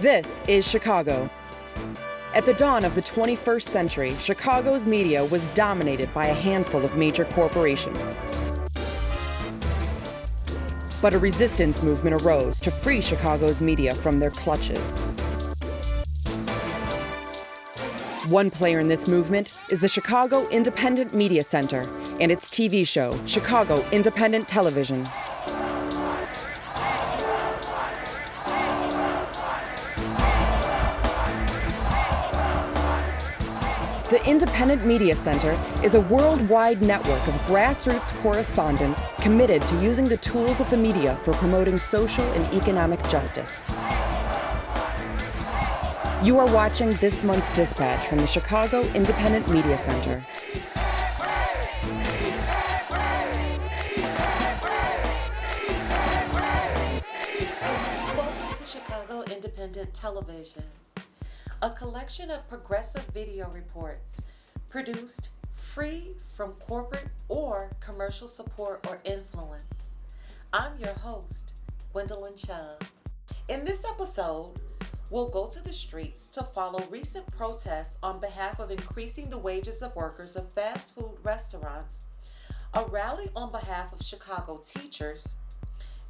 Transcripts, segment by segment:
This is Chicago. At the dawn of the 21st century, Chicago's media was dominated by a handful of major corporations. But a resistance movement arose to free Chicago's media from their clutches. One player in this movement is the Chicago Independent Media Center and its TV show, Chicago Independent Television. The Independent Media Center is a worldwide network of grassroots correspondents committed to using the tools of the media for promoting social and economic justice. You are watching this month's dispatch from the Chicago Independent Media Center. Welcome to Chicago Independent Television, a collection of progressive video reports produced free from corporate or commercial support or influence. I'm your host, Gwendolyn Chubb. In this episode, we'll go to the streets to follow recent protests on behalf of increasing the wages of workers of fast food restaurants, a rally on behalf of Chicago teachers,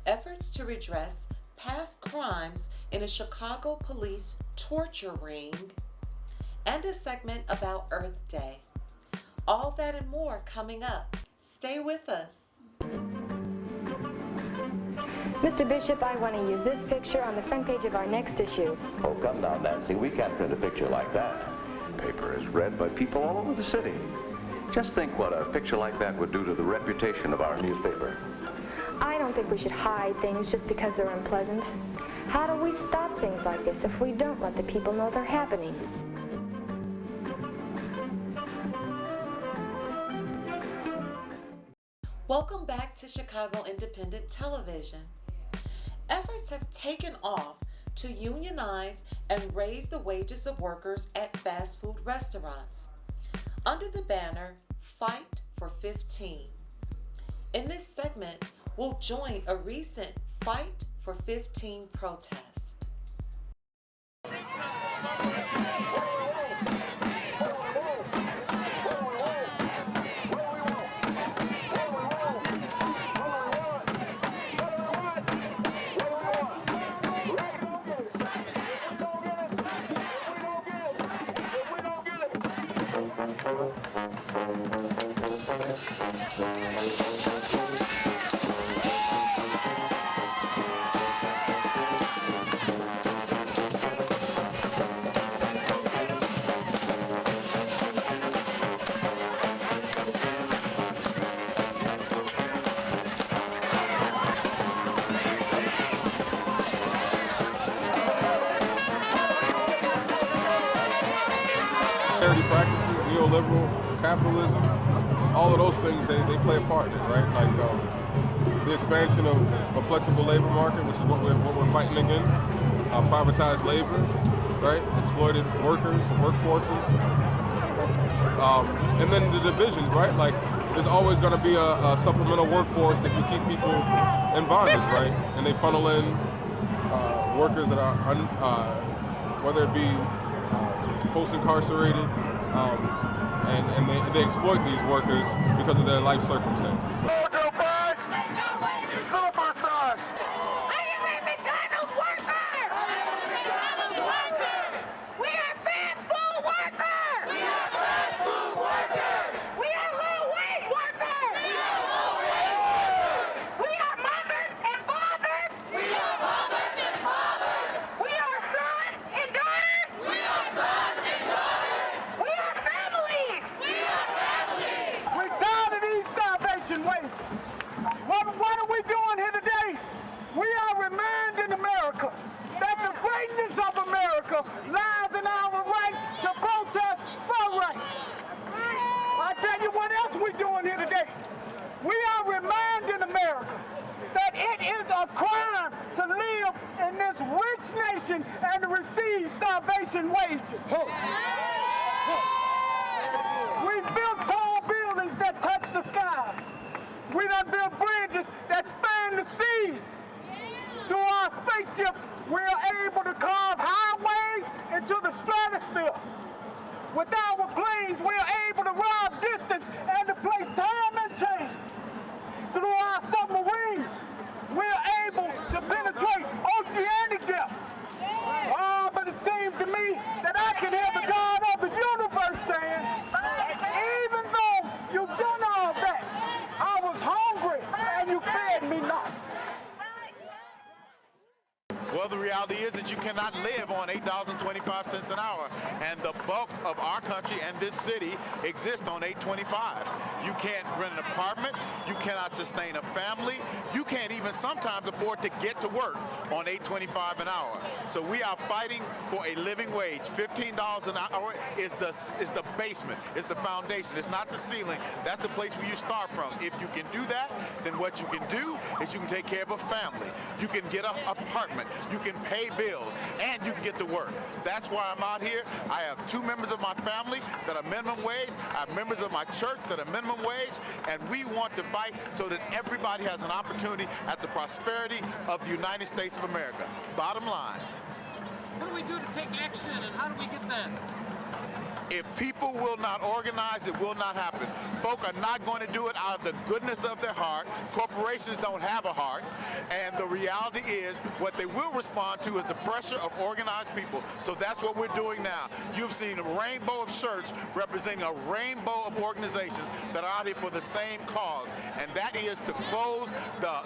efforts to redress past crimes in a Chicago police torture ring, and a segment about Earth Day. All that and more coming up. Stay with us. Mr. Bishop, I want to use this picture on the front page of our next issue. Oh, come now, Nancy. We can't print a picture like that. Paper is read by people all over the city. Just think what a picture like that would do to the reputation of our newspaper. I don't think we should hide things just because they're unpleasant. How do we stop things like this if we don't let the people know they're happening? Welcome back to Chicago Independent Television. Efforts have taken off to unionize and raise the wages of workers at fast food restaurants under the banner Fight for 15. In this segment, we'll join a recent Fight for 15 protest. Charity practices, neoliberal capitalism, all of those things, they play a part in it, right? Like the expansion of a flexible labor market, which is what we're fighting against, privatized labor, right? Exploited workers, workforces, and then the divisions, right? Like there's always going to be a supplemental workforce if you keep people in bondage, right? And they funnel in workers that are, whether it be post-incarcerated, and they exploit these workers because of their life circumstances. Supersize! I am a McDonald's worker! I am a McDonald's worker! We are fast food workers! We are fast food workers! We are low-wage workers! We are low-wage workers! We are mothers and fathers! We are mothers and fathers! We are sons and daughters! We are sons and daughters! We are families! We are families! We're tired of these starvation wages! What are we doing here today? We are reminding America that the greatness of America lies in our right to protest for right. I tell you what else we're doing here today. We are reminding America that it is a crime to live in this rich nation and to receive starvation wages. We've built tall buildings that touch the skies. We done built bridges that span the seas. Through our spaceships, we're able to carve high With our planes, we are able to ride distance and to place time and change. Through our submarines, we are able to penetrate oceanic depth. But it seems to me that I can hear the God of the universe saying, even though you've done all that, I was hungry and you fed me not. Well, the reality is that you cannot live on $8.25 an hour, and the bulk of our country and this city exists on $8.25. You can't rent an apartment, you cannot sustain a family, you can't even sometimes afford to get to work on $8.25 an hour. So we are fighting for a living wage. $15 an hour is the basement, is the foundation, it's not the ceiling. That's the place where you start from. If you can do that, then what you can do is you can take care of a family, you can get an apartment, you can pay bills, and you can get to work. That's why I'm out here. I have 2 members of my family that are minimum wage. I have members of my church that are minimum wage, and we want to fight so that everybody has an opportunity at the prosperity of the United States of America. Bottom line. What do we do to take action, and how do we get that? If people will not organize, it will not happen. Folk are not going to do it out of the goodness of their heart. Corporations don't have a heart. And the reality is, what they will respond to is the pressure of organized people. So that's what we're doing now. You've seen a rainbow of shirts representing a rainbow of organizations that are out here for the same cause. And that is to close the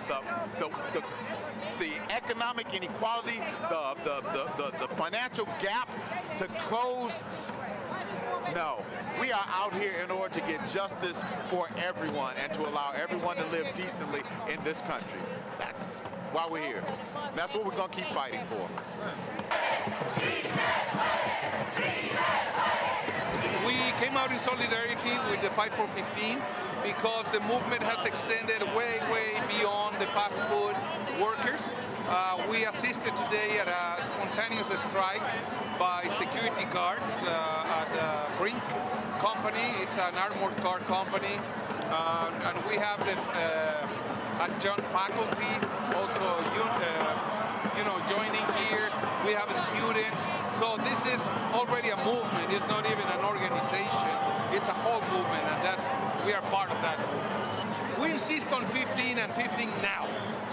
economic inequality, the financial gap, to close. No, we are out here in order to get justice for everyone and to allow everyone to live decently in this country. That's why we're here. And that's what we're going to keep fighting for. We came out in solidarity with the Fight for 15 because the movement has extended way beyond the fast food workers. We assisted today at a spontaneous strike by security guards at Brink Company. It's an armored car company. And we have the adjunct faculty also joining here. We have students. So this is already a movement. It's not even an organization. It's a whole movement, and we are part of that movement. We insist on 15 and 15 now.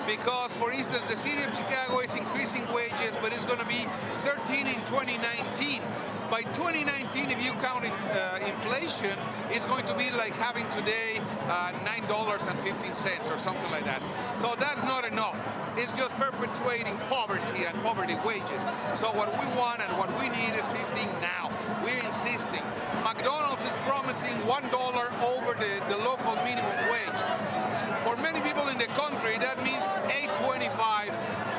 Because, for instance, the city of Chicago is increasing wages, but it's going to be 13 in 2019. By 2019, if you count inflation, it's going to be like having today $9.15 or something like that. So that's not enough. It's just perpetuating poverty and poverty wages. So what we want and what we need is 15 now. We're insisting. McDonald's is promising $1 over the local minimum wage. For many people in the country, that means $8.25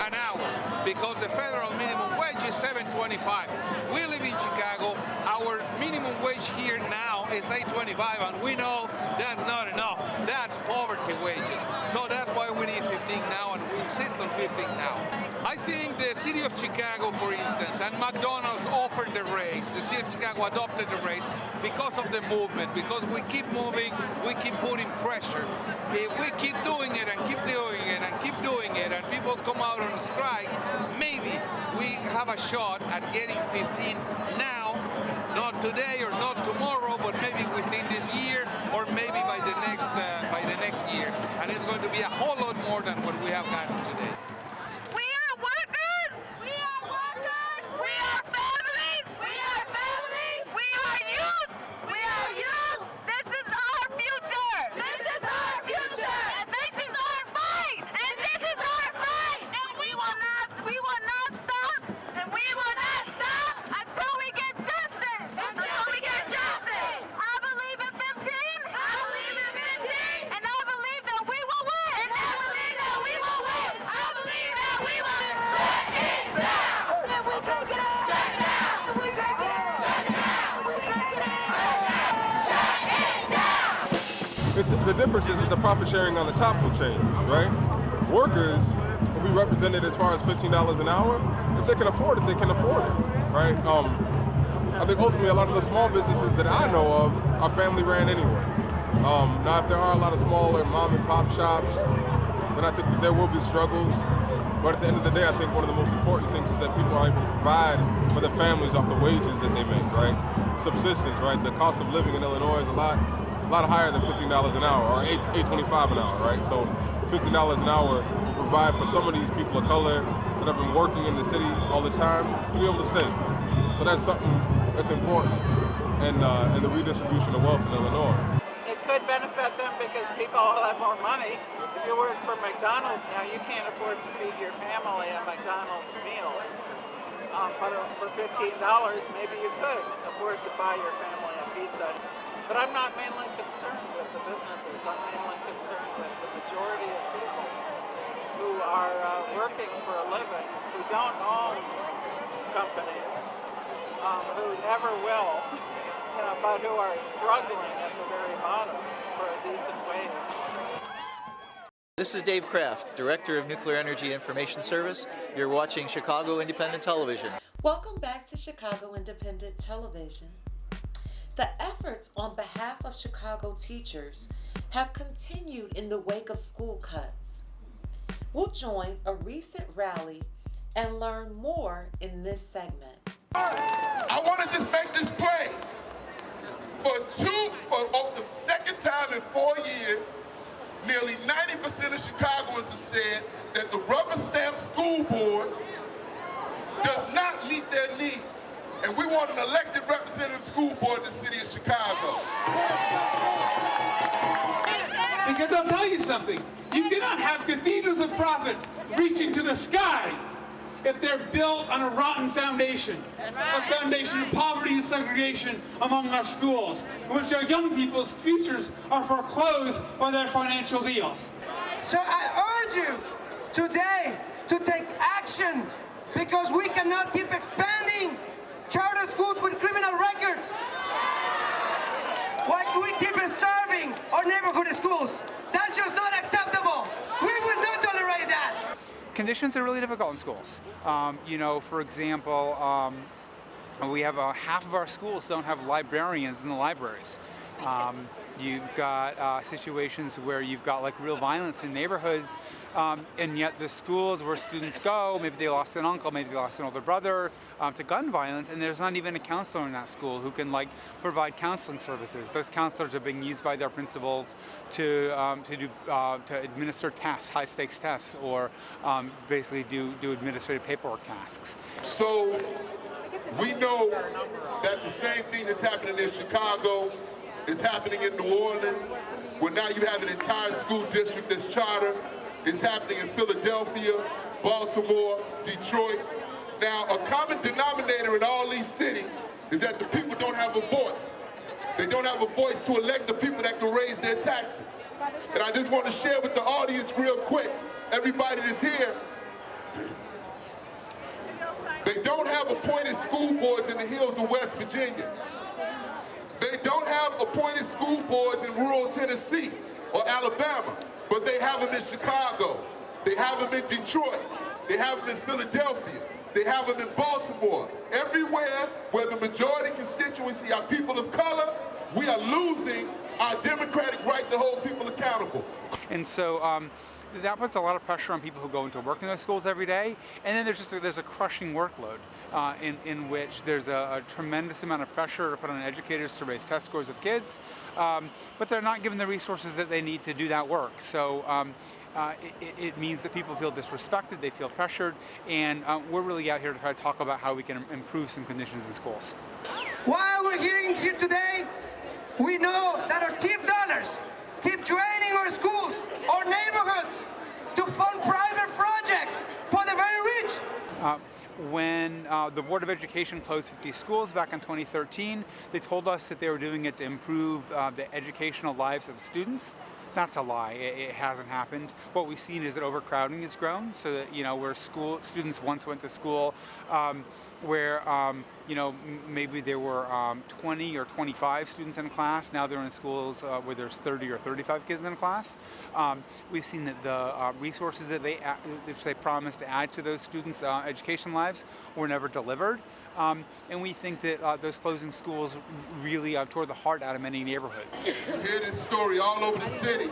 an hour, because the federal minimum wage is $7.25. We live in Chicago. Our minimum wage here now is $8.25, and we know that's not enough. That's poverty wages. So that's why we need 15 now, and we insist on 15 now. I think the city of Chicago, for instance, and McDonald's offered the raise. The city of Chicago adopted the raise because of the movement, because we keep moving, we keep putting pressure. If we keep doing it and keep doing it and keep doing it, and people come out on strike, maybe we have a shot at getting 15 now, not today or not tomorrow, but maybe within this year, or maybe by the next year. And it's going to be a whole lot more than what we have gotten today. We are workers! We are workers! We are families! We are families! We are youth! We are youth! This is our future! This is our future! And this is our fight! And this is our fight! And we will not stop! And we will not stop until we get justice! Until we get justice! I believe in 15! I believe in 15! And I believe that we will win! And I believe that we will win! I believe that we will win! Shut it down! And we break it up! Shut it down! And we break it up! Shut it down! And we break it up! Shut it down! The difference is the profit sharing on the top will change, right? Workers will be represented as far as $15 an hour. If they can afford it, they can afford it, right? I think ultimately a lot of the small businesses that I know of are family ran anyway. Now, if there are a lot of smaller mom and pop shops, then I think that there will be struggles. But at the end of the day, I think one of the most important things is that people are able to provide for their families off the wages that they make, right? Subsistence, right? The cost of living in Illinois is a lot higher than $15 an hour, or $8.25 an hour, right? So $50 an hour to provide for some of these people of color that have been working in the city all this time to be able to stay. So that's something that's important in the redistribution of wealth in Illinois. It could benefit them because people will have more money. If you work for McDonald's now, you can't afford to feed your family a McDonald's meal. But for $15, maybe you could afford to buy your family a pizza. But I'm not mainly concerned with the businesses. I'm mainly concerned with the majority of people who are working for a living, who don't own companies, who never will, but who are struggling at the very bottom for a decent wage. This is Dave Kraft, Director of Nuclear Energy Information Service. You're watching Chicago Independent Television. Welcome back to Chicago Independent Television. The efforts on behalf of Chicago teachers have continued in the wake of school cuts. We'll join a recent rally and learn more in this segment. I want to just make this plain. For the second time in 4 years, nearly 90% of Chicagoans have said that the rubber stamp school board does not meet their needs. And we want an elected representative school board in the city of Chicago. Because I'll tell you something, you cannot have cathedrals of profits reaching to the sky if they're built on a rotten foundation, a foundation of poverty and segregation among our schools, in which our young people's futures are foreclosed by their financial deals. So I urge you today to take action, because we cannot keep expanding charter schools with criminal records. Why do we keep starving our neighborhood schools? That's just not acceptable. We will not tolerate that. Conditions are really difficult in schools. For example, we have half of our schools don't have librarians in the libraries. You've got situations where you've got like real violence in neighborhoods, and yet the schools where students go, maybe they lost an uncle, maybe they lost an older brother to gun violence, and there's not even a counselor in that school who can provide counseling services. Those counselors are being used by their principals to administer tests, high stakes tests, or basically do administrative paperwork tasks. So we know that the same thing that's happening in Chicago is happening in New Orleans, where now you have an entire school district that's charter. It's happening in Philadelphia, Baltimore, Detroit. Now, a common denominator in all these cities is that the people don't have a voice. They don't have a voice to elect the people that can raise their taxes. And I just want to share with the audience real quick, everybody that's here, they don't have appointed school boards in the hills of West Virginia. They don't have appointed school boards in rural Tennessee or Alabama, but they have them in Chicago. They have them in Detroit. They have them in Philadelphia. They have them in Baltimore. Everywhere where the majority constituency are people of color, we are losing our democratic right to hold people accountable. And so that puts a lot of pressure on people who go into work in those schools every day. And then there's a crushing workload in which there's a tremendous amount of pressure to put on educators to raise test scores of kids, but they're not given the resources that they need to do that work. So it means that people feel disrespected, they feel pressured, and we're really out here to try to talk about how we can improve some conditions in schools. While we're here today, we know that our TIP dollars keep draining our schools, our neighborhoods, to fund private projects for the very rich. When the Board of Education closed 50 schools back in 2013, they told us that they were doing it to improve the educational lives of students. That's a lie. It hasn't happened. What we've seen is that overcrowding has grown, so that where students once went to school where maybe there were 20 or 25 students in a class. Now they're in schools where there's 30 or 35 kids in a class. We've seen that the resources that which they promised to add to those students' education lives were never delivered. And we think that those closing schools really tore the heart out of many neighborhoods. You hear this story all over the city,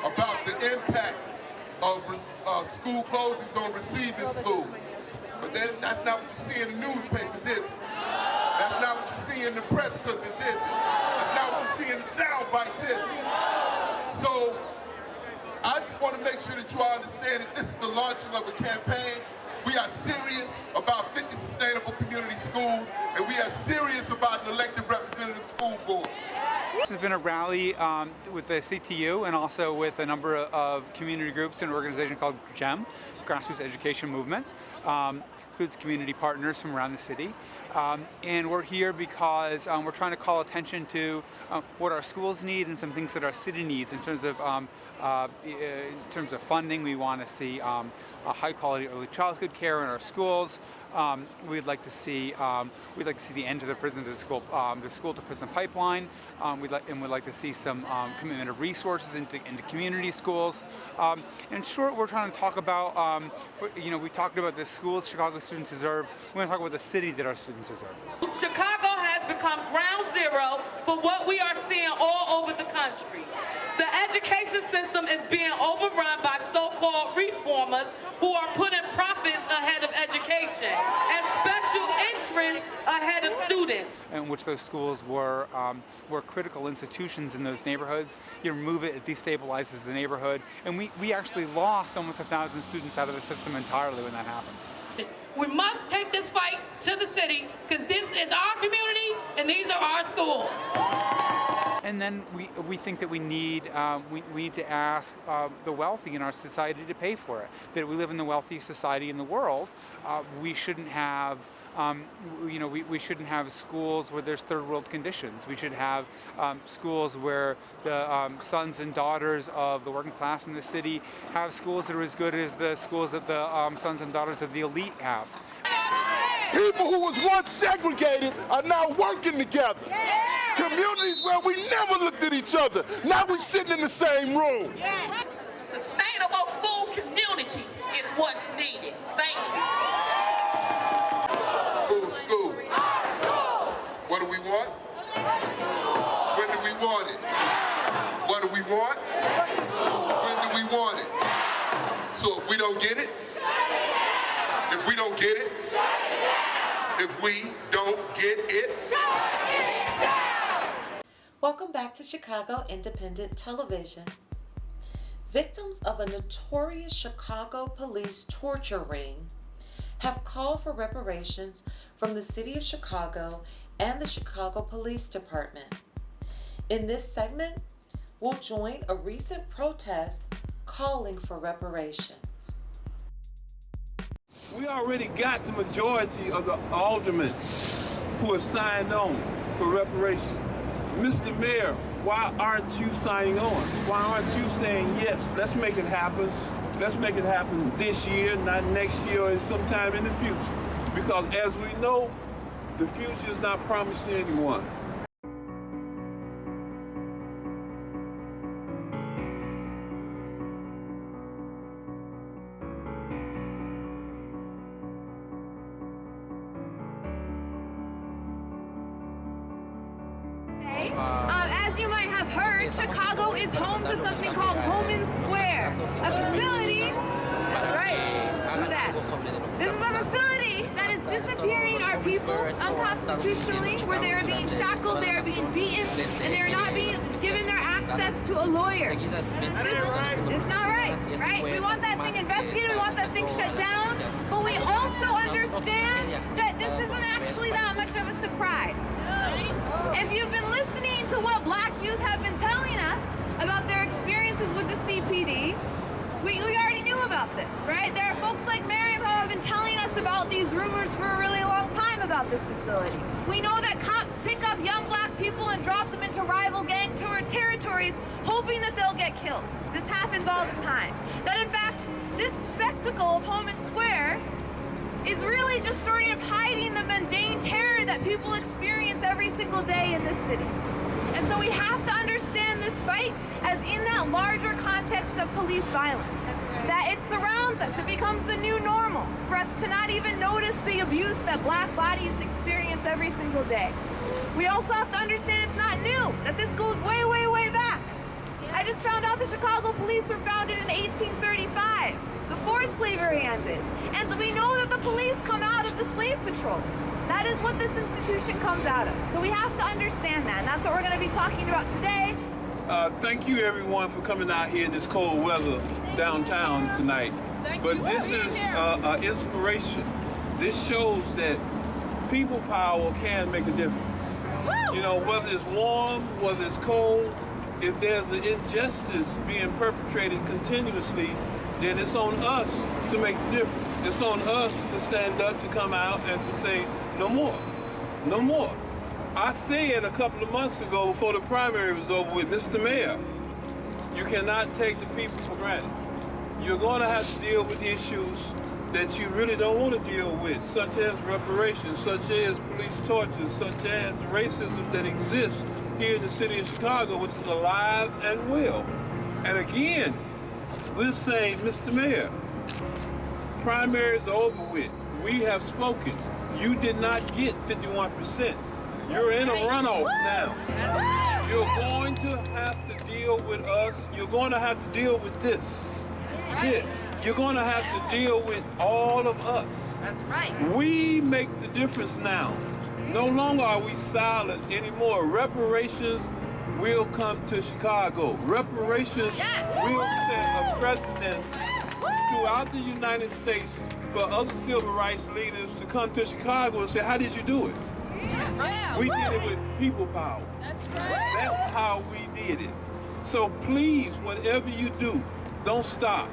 about the impact of about school closings on receiving school. But that's not what you see in the newspapers, is it? That's not what you see in the press clippings, is it? That's not what you see in the sound bites, is it? So I just want to make sure that you all understand that this is the launching of a campaign. We are serious about 50 sustainable community schools, and we are serious about an elected representative school board. This has been a rally with the CTU and also with a number of community groups and an organization called GEM, Grassroots Education Movement. Includes community partners from around the city. And we're here because we're trying to call attention to what our schools need and some things that our city needs in terms of funding. We want to see high quality early childhood care in our schools. We'd like to see the end to the prison to the school to prison pipeline. We'd like to see some commitment of resources into community schools. In short, we're trying to talk about we talked about the schools Chicago students deserve. We want to talk about the city that our students deserve. Chicago has become ground zero for what we are seeing all over the country. The education system is being overrun by so-called reformers who are putting profits ahead of education and special interests ahead of students. In which those schools were critical institutions in those neighborhoods. You remove it, it destabilizes the neighborhood. And we actually lost almost 1,000 students out of the system entirely when that happened. We must take this fight to the city because this is our community and these are our schools. And then we think that we need to ask the wealthy in our society to pay for it. That we live in the wealthiest society in the world. We shouldn't have we shouldn't have schools where there's third world conditions. We should have schools where the sons and daughters of the working class in the city have schools that are as good as the schools that the sons and daughters of the elite have. People who was once segregated are now working together. Communities where we never looked at each other. Now we're sitting in the same room. Sustainable school communities is what's needed. Thank you. School. What do we want? When do we want it? What do we want? When do we want it? So if we don't get it, if we don't get it, if we don't get it. Welcome back to Chicago Independent Television. Victims of a notorious Chicago police torture ring have called for reparations from the City of Chicago and the Chicago Police Department. In this segment, we'll join a recent protest calling for reparations. We already got the majority of the aldermen who have signed on for reparations. Mr. Mayor, why aren't you signing on? Why aren't you saying, yes, let's make it happen. Let's make it happen this year, not next year or sometime in the future. Because as we know, the future is not promised to anyone. As you might have heard, Chicago is home to something called Homan Square, a facility, that's right, do that. This is a facility that is disappearing our people unconstitutionally, where they are being shackled, they are being beaten, and they are not being given their access to a lawyer. It's not right, right? We want that thing investigated, we want that thing shut down, but we also understand that this isn't actually that much of a surprise. If you've been listening to what Black youth have been telling us about their experiences with the CPD, we already knew about this, right? There are folks like Miriam who have been telling us about these rumors for a really long time about this facility. We know that cops pick up young Black people and drop them into rival gang territories, hoping that they'll get killed. This happens all the time. That in fact, this spectacle of Homan Square is really just sort of hiding the mundane terror that people experience every single day in this city. And so we have to understand this fight as in that larger context of police violence. That it surrounds us, it becomes the new normal for us to not even notice the abuse that Black bodies experience every single day. We also have to understand it's not new, that this goes way, way, way back. I just found out the Chicago police were founded in 1835, before slavery ended. And so we know that the police come out of the slave patrols. That is what this institution comes out of. So we have to understand that, and that's what we're going to be talking about today. Thank you, everyone, for coming out here in this cold weather downtown tonight. But this is an inspiration. This shows that people power can make a difference. You know, whether it's warm, whether it's cold, if there's an injustice being perpetrated continuously, then it's on us to make the difference. It's on us to stand up, to come out and to say, no more, no more. I said a couple of months ago before the primary was over with, Mr. Mayor, you cannot take the people for granted. You're going to have to deal with issues that you really don't want to deal with, such as reparations, such as police torture, such as the racism that exists here in the city of Chicago, which is alive and well. And again, we're saying, Mr. Mayor, primaries are over with. We have spoken. You did not get 51%. You're in a runoff now. You're going to have to deal with us. You're going to have to deal with this. You're going to have to deal with all of us. That's right. We make the difference now. No longer are we silent anymore. Reparations will come to Chicago. Reparations will set a precedence throughout the United States for other civil rights leaders to come to Chicago and say, how did you do it? We did it with people power. That's how we did it. So please, whatever you do, don't stop.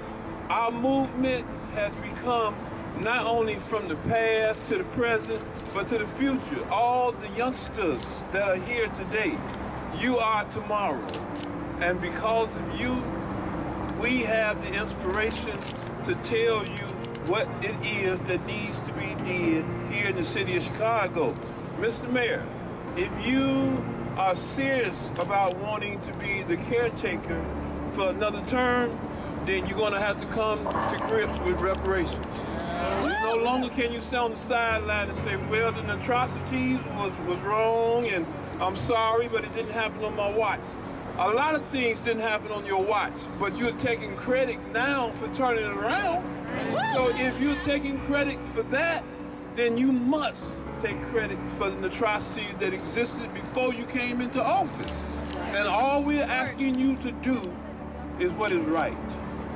Our movement has become not only from the past to the present, but to the future. All the youngsters that are here today, you are tomorrow. And because of you, we have the inspiration to tell you what it is that needs to be done here in the city of Chicago. Mr. Mayor, if you are serious about wanting to be the caretaker for another term, then you're going to have to come to grips with reparations. No longer can you sit on the sideline and say, well, the atrocities was wrong, and I'm sorry, but it didn't happen on my watch. A lot of things didn't happen on your watch, but you're taking credit now for turning it around. So if you're taking credit for that, then you must take credit for the atrocities that existed before you came into office. And all we're asking you to do is what is right.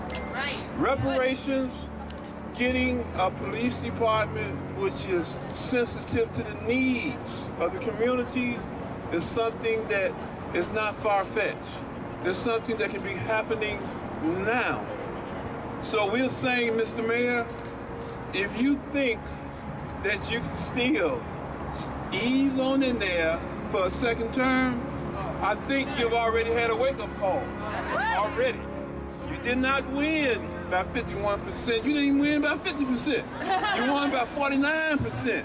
That's right. Reparations, getting a police department which is sensitive to the needs of the communities is something that is not far-fetched. It's something that can be happening now. So we're saying, Mr. Mayor, if you think that you can still ease on in there for a second term, I think you've already had a wake-up call. Already. You did not win by 51%. You didn't even win by 50%. You won by 49%.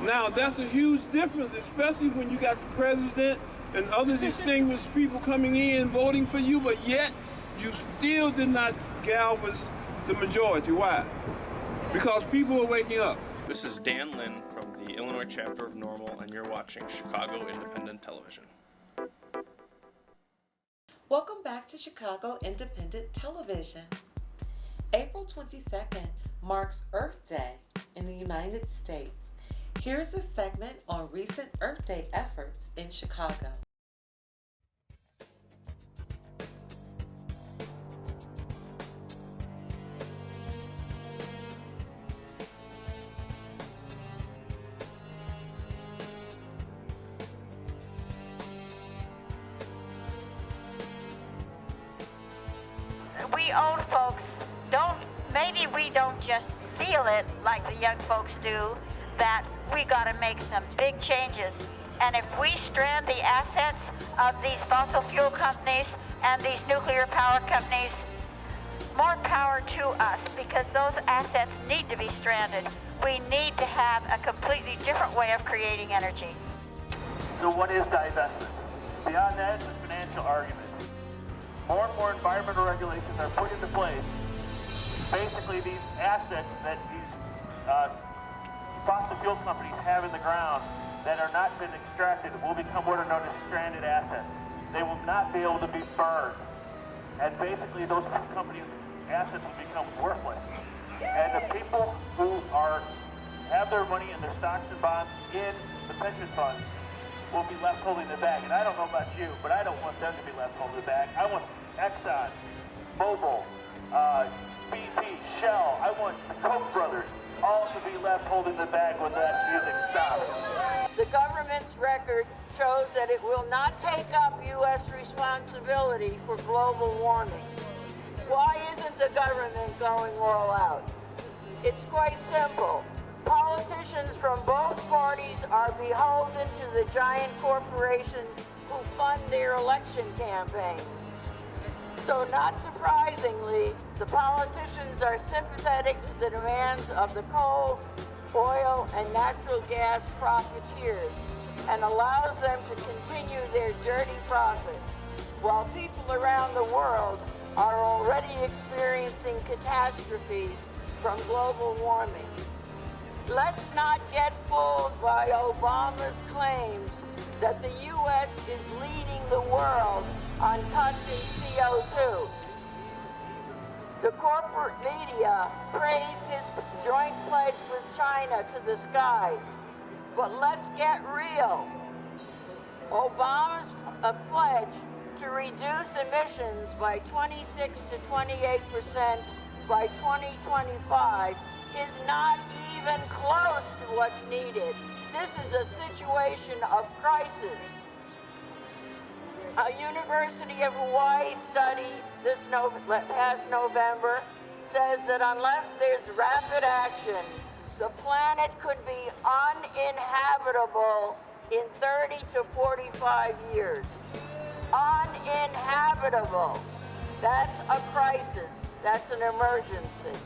Now, that's a huge difference, especially when you got the president and other distinguished people coming in voting for you, but yet you still did not galvanize the majority. Why? Because people are waking up. This is Dan Lin from the Illinois chapter of Normal, and you're watching Chicago Independent Television. Welcome back to Chicago Independent Television. April 22nd marks Earth Day in the United States. Here's a segment on recent Earth Day efforts in Chicago. We old folks maybe we don't just feel it like the young folks do, that we got to make some big changes. And if we strand the assets of these fossil fuel companies and these nuclear power companies, more power to us, because those assets need to be stranded. We need to have a completely different way of creating energy. So what is divestment? Beyond that, it's a financial argument. More and more environmental regulations are put into place. Basically, these assets that these fossil fuel companies have in the ground that are not been extracted will become what are known as stranded assets. They will not be able to be burned. and basically those company assets will become worthless. And the people who have their money and their stocks and bonds in the pension funds will be left holding the bag. And I don't know about you, but I don't want them to be left holding the bag. I want Exxon, Mobil, BP, Shell, I want the Koch brothers all to be left holding the bag when that music stops. The government's record shows that it will not take up U.S. responsibility for global warming. Why isn't the government going all out? It's quite simple. Politicians from both parties are beholden to the giant corporations who fund their election campaigns. So not surprisingly, the politicians are sympathetic to the demands of the coal, oil, and natural gas profiteers and allows them to continue their dirty profit, while people around the world are already experiencing catastrophes from global warming. Let's not get fooled by Obama's claims that the U.S. is leading the world on cuts in CO2. The corporate media praised his joint pledge with China to the skies. But let's get real. Obama's pledge to reduce emissions by 26 to 28% by 2025 is not even close to what's needed. This is a situation of crisis. A University of Hawaii study this past November says that unless there's rapid action, the planet could be uninhabitable in 30 to 45 years. Uninhabitable. That's a crisis. That's an emergency.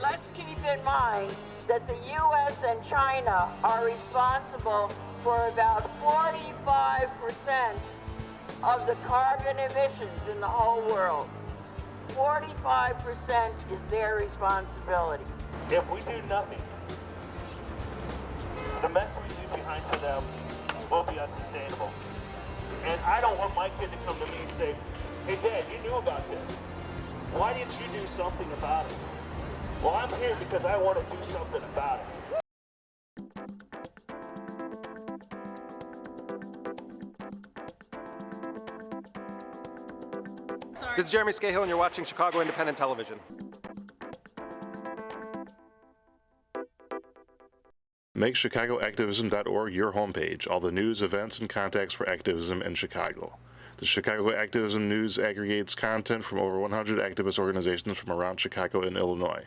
Let's keep in mind that the U.S. and China are responsible for about 45% of the carbon emissions in the whole world. 45% is their responsibility. If we do nothing, the mess we leave behind for them will be unsustainable. And I don't want my kid to come to me and say, hey, Dad, you knew about this. Why didn't you do something about it? Well, I'm here because I want to do something about it. This is Jeremy Scahill, and you're watching Chicago Independent Television. Make ChicagoActivism.org your homepage. All the news, events, and contacts for activism in Chicago. The Chicago Activism News aggregates content from over 100 activist organizations from around Chicago and Illinois.